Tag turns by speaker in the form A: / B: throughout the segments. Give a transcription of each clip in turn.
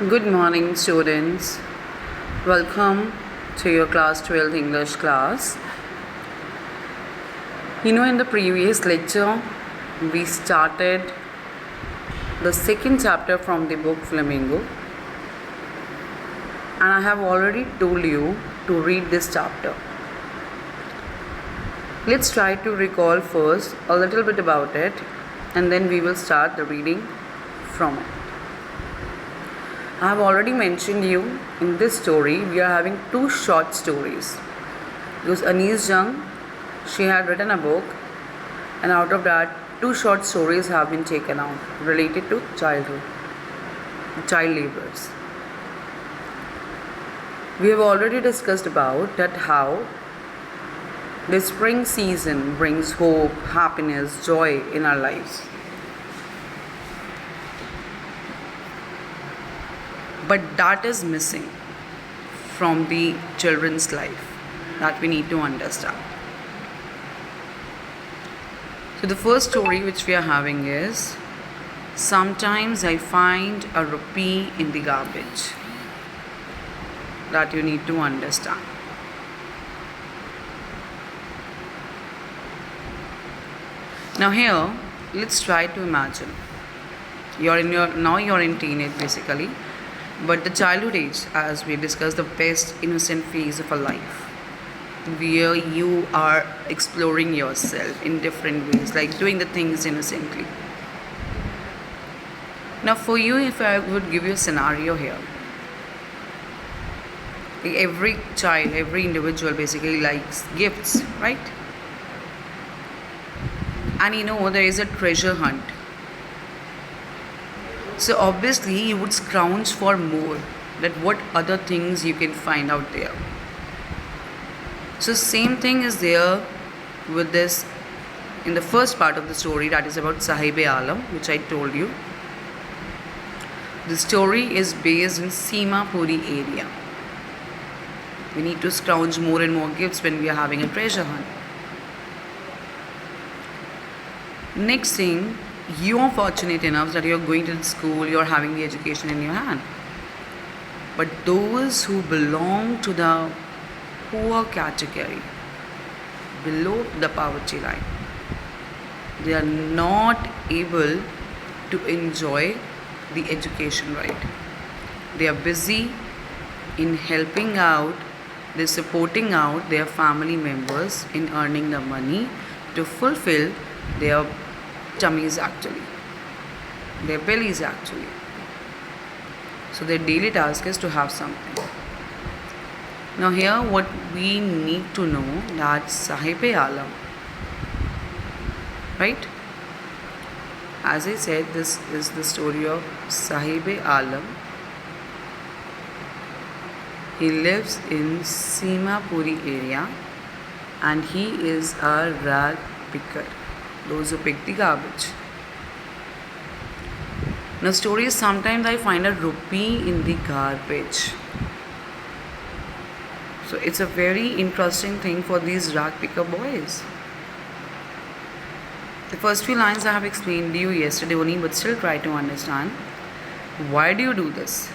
A: Good morning, students. Welcome to your class 12 English class. In the previous lecture, we started the second chapter from the book Flamingo, and I have already told you to read this chapter. Let's try to recall first a little bit about it, and then we will start the reading from it. I have already mentioned you in this story we are having two short stories. Because Anise Jung, she had written a book, and out of that two short stories have been taken out related to child laborers. We have already discussed about that how the spring season brings hope, happiness, joy in our lives. But that is missing from the children's life that we need to understand. So the first story which we are having is Sometimes I Find a Rupee in the Garbage. That you need to understand. Now here, let's try to imagine. You're in teenage basically. But the childhood age, as we discussed, the best innocent phase of a life, where you are exploring yourself in different ways, like doing the things innocently. Now for you, if I would give you a scenario here, every child, every individual basically likes gifts, right? And there is a treasure hunt. So obviously you would scrounge for more, that what other things you can find out there. So same thing is there with this in the first part of the story, that is about Sahib-e-Alam, which I told you. The story is based in Simapuri area. We need to scrounge more and more gifts when we are having a treasure hunt. Next thing, you are fortunate enough that you are going to the school, you are having the education in your hand. But those who belong to the poor category, below the poverty line, they are not able to enjoy the education, right? They are busy in helping out, they're supporting out their family members in earning the money to fulfill their tummies actually, their bellies actually. So their daily task is to have something. Now here what we need to know, that Sahib-e-Alam, right? As I said, this is the story of Sahib-e-Alam. He lives in Simapuri area and he is a rag picker, those who pick the garbage. Now story is Sometimes I Find a Rupee in the Garbage. So it's a very interesting thing for these rag picker boys. The first few lines I have explained to you yesterday only, but still try to understand. Why do you do this?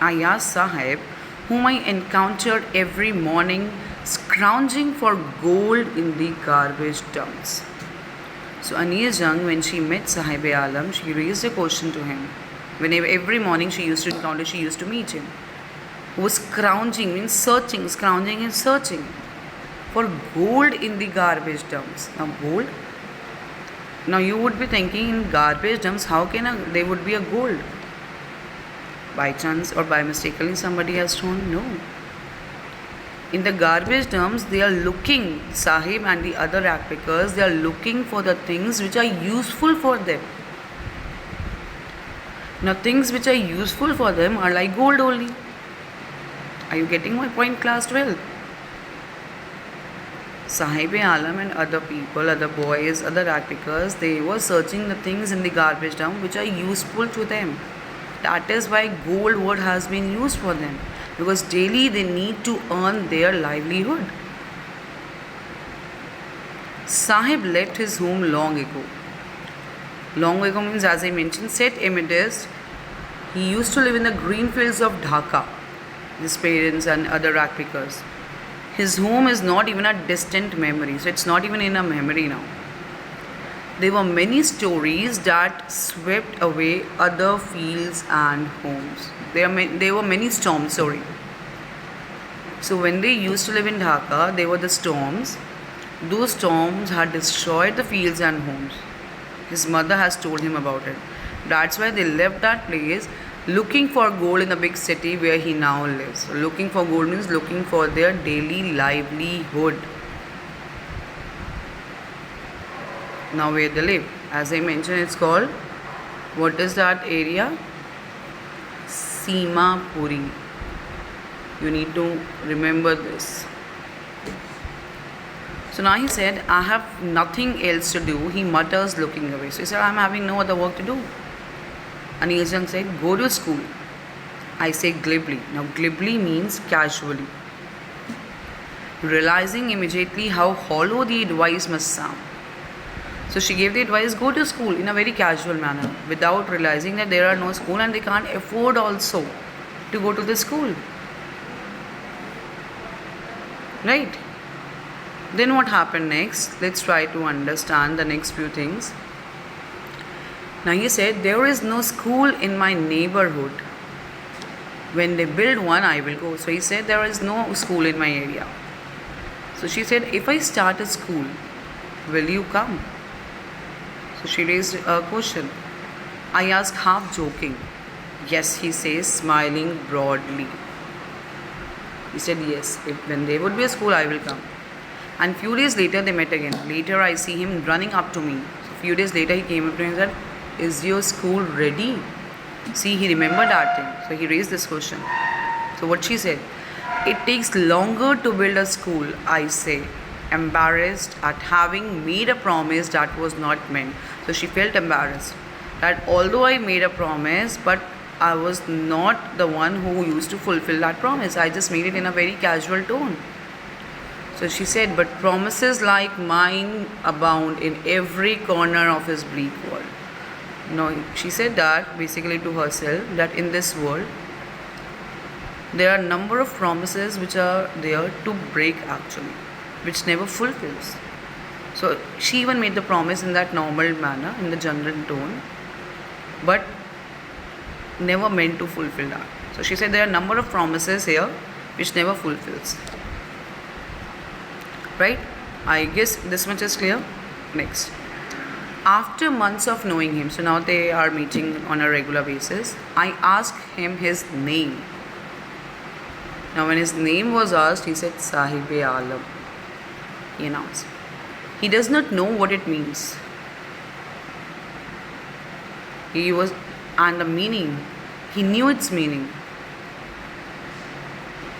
A: I asked Sahib, whom I encountered every morning scrounging for gold in the garbage dumps. So Anise Jung, when she met Sahib-e-Alam, she raised a question to him. Whenever every morning she used to meet him. Who was scrounging, means searching, scrounging and searching for gold in the garbage dumps. Now gold. Now you would be thinking, in garbage dumps, how can there would be a gold? By chance or by mistakenly somebody has thrown? No. In the garbage dumps, they are looking, Sahib and the other rag pickers, they are looking for the things which are useful for them. Now things which are useful for them are like gold only. Are you getting my point, class 12? Sahib-e-Alam and other people, other boys, other rag pickers, they were searching the things in the garbage dump which are useful to them. That is why gold word has been used for them, because daily they need to earn their livelihood. Sahib left his home long ago. Long ago means, as I mentioned, set amidst He used to live in the green fields of Dhaka, his parents and other rag pickers. His home is not even a distant memory, so it's not even in a memory now. There were many stories that swept away other fields and homes. There were many storms, sorry. So when they used to live in Dhaka, there were the storms. Those storms had destroyed the fields and homes. His mother has told him about it. That's why they left that place looking for gold in the big city where he now lives. So looking for gold means looking for their daily livelihood. Now where they live, as I mentioned, it's called, what is that area? Simapuri. You need to remember this. So now he said, I have nothing else to do. He mutters, looking away. So he said, I'm having no other work to do. And Jung said, go to school. I say glibly. Now glibly means casually. Realizing immediately how hollow the advice must sound. So she gave the advice, go to school in a very casual manner, without realizing that there are no school and they can't afford also to go to the school. Right? Then what happened next? Let's try to understand the next few things. Now he said, there is no school in my neighborhood. When they build one, I will go. So he said, there is no school in my area. So she said, if I start a school, will you come? So she raised a question. I asked, half joking. Yes, he says, smiling broadly. He said, yes, when there would be a school, I will come. And few days later, they met again. Later, I see him running up to me. So few days later, he came up to me and said, is your school ready? See, he remembered that thing. So he raised this question. So what she said, it takes longer to build a school, I say, embarrassed at having made a promise that was not meant. So she felt embarrassed that although I made a promise, but I was not the one who used to fulfill that promise. I just made it in a very casual tone. So she said, but promises like mine abound in every corner of his bleak world. No, she said that basically to herself, that in this world, there are a number of promises which are there to break actually, which never fulfills. So she even made the promise in that normal manner, in the general tone, but never meant to fulfill that. So she said there are a number of promises here which never fulfills. Right? I guess this much is clear. Next. After months of knowing him, so now they are meeting on a regular basis, I asked him his name. Now when his name was asked, he said Sahib-e-Alam. He announced. He does not know what it means. And the meaning, he knew its meaning.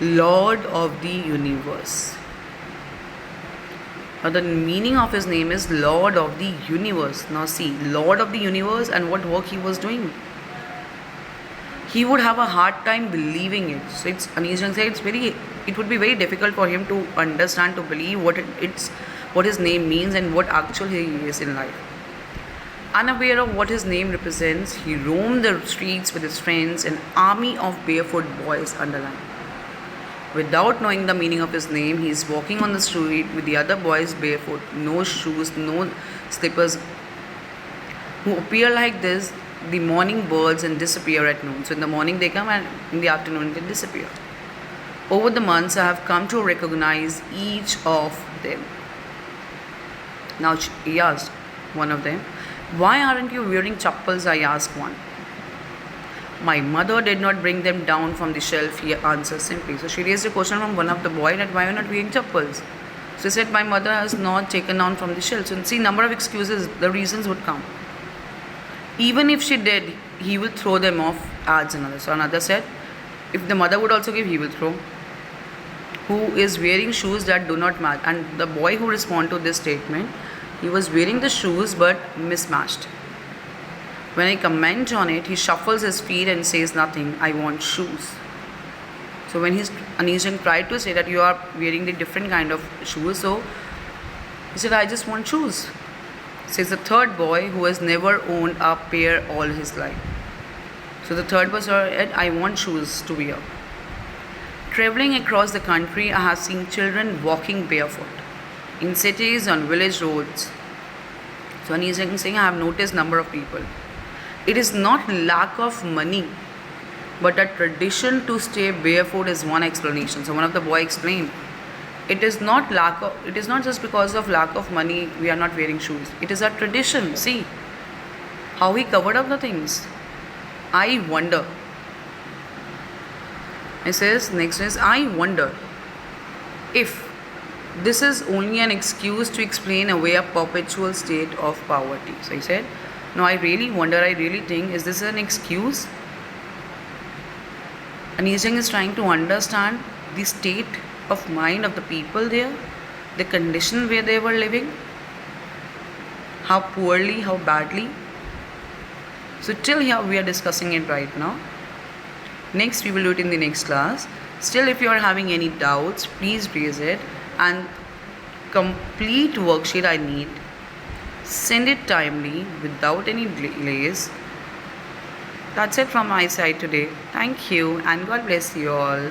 A: Lord of the universe. Now the meaning of his name is Lord of the universe. Now see, Lord of the universe, and what work he was doing. He would have a hard time believing it. So it's, Anish Jung said, it would be very difficult for him to understand, to believe what his name means and what actually he is in life. Unaware of what his name represents, he roamed the streets with his friends, an army of barefoot boys underlined. Without knowing the meaning of his name, he is walking on the street with the other boys barefoot, no shoes, no slippers, who appear like this, the morning birds, and disappear at noon. So in the morning they come and in the afternoon they disappear. Over the months, I have come to recognize each of them. Now he asked one of them, why aren't you wearing chappals? I asked one. My mother did not bring them down from the shelf, he answered simply. So she raised a question from one of the boys that why are you not wearing chappals? So he said, my mother has not taken down from the shelf. So see, number of excuses, the reasons would come. Even if she did, he will throw them off, adds another. So another said, if the mother would also give, he will throw. Who is wearing shoes that do not match? And the boy who responded to this statement, he was wearing the shoes but mismatched. When I comment on it, he shuffles his feet and says nothing. I want shoes. So when Anish Jung tried to say that you are wearing the different kind of shoes, so he said, I just want shoes. Says the third boy who has never owned a pair all his life. So So the third was, I want shoes to wear. Traveling across the country, I have seen children walking barefoot in cities, on village roads. So Anisa saying, I have noticed number of people. It is not lack of money, but a tradition to stay barefoot is one explanation. So one of the boy explained, it is not just because of lack of money we are not wearing shoes. It is a tradition. See how he covered up the things. I wonder. It says next is, I wonder if this is only an excuse to explain away a perpetual state of poverty. So he said, no, I really wonder, I really think, is this an excuse? And Yijing is trying to understand the state of mind of the people there, the condition where they were living, how poorly, how badly. So till here we are discussing it right now. Next we will do it in the next class. Still, if you are having any doubts, please raise it, and complete worksheet I need. Send it timely without any delays. That's it from my side today. Thank you and God bless you all.